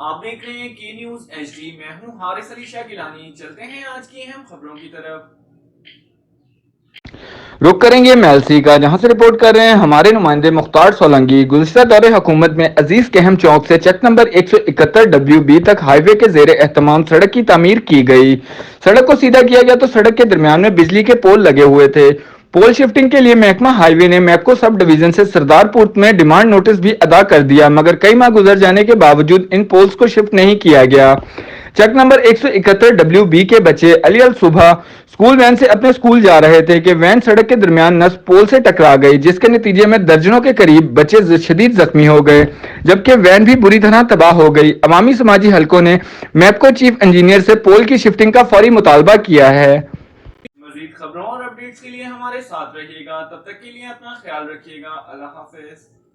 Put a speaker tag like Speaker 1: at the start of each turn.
Speaker 1: آپ دیکھ رہے ہیں کی نیوز ایچ ڈی، میں ہوں حارث علی شاہ گیلانی۔ چلتے ہیں آج کی اہم خبروں کی طرف۔
Speaker 2: رخ کریں گے میلسی کا، جہاں سے رپورٹ کر رہے ہیں ہمارے نمائندے مختار سولنگی۔ گزشتہ دور حکومت میں عزیز کہم چوک سے چک نمبر 171WB تک ہائی وے کے زیر اہتمام سڑک کی تعمیر کی گئی۔ سڑک کو سیدھا کیا گیا تو سڑک کے درمیان میں بجلی کے پول لگے ہوئے تھے۔ پول شفٹنگ کے لیے محکمہ ہائی وے نے میپکو سب ڈویژن سے سردار پور میں ڈیمانڈ نوٹس بھی ادا کر دیا، مگر کئی ماہ گزر جانے کے باوجود ان پولز کو شفٹ نہیں کیا گیا۔ چک نمبر 171WB کے بچے علی الصبح اسکول وین سے اپنے اسکول جا رہے تھے کہ وین سڑک کے درمیان نصب پول سے ٹکرا گئی، جس کے نتیجے میں درجنوں کے قریب بچے شدید زخمی ہو گئے، جبکہ وین بھی بری طرح تباہ ہو گئی۔ عوامی سماجی حلقوں نے میپکو چیف انجینئر سے پول کی شفٹنگ کا فوری مطالبہ کیا ہے۔
Speaker 1: مزید خبروں اور اپڈیٹس کے لیے ہمارے ساتھ رہیے گا، تب تک کے لیے اپنا خیال رکھیے گا۔ اللہ حافظ۔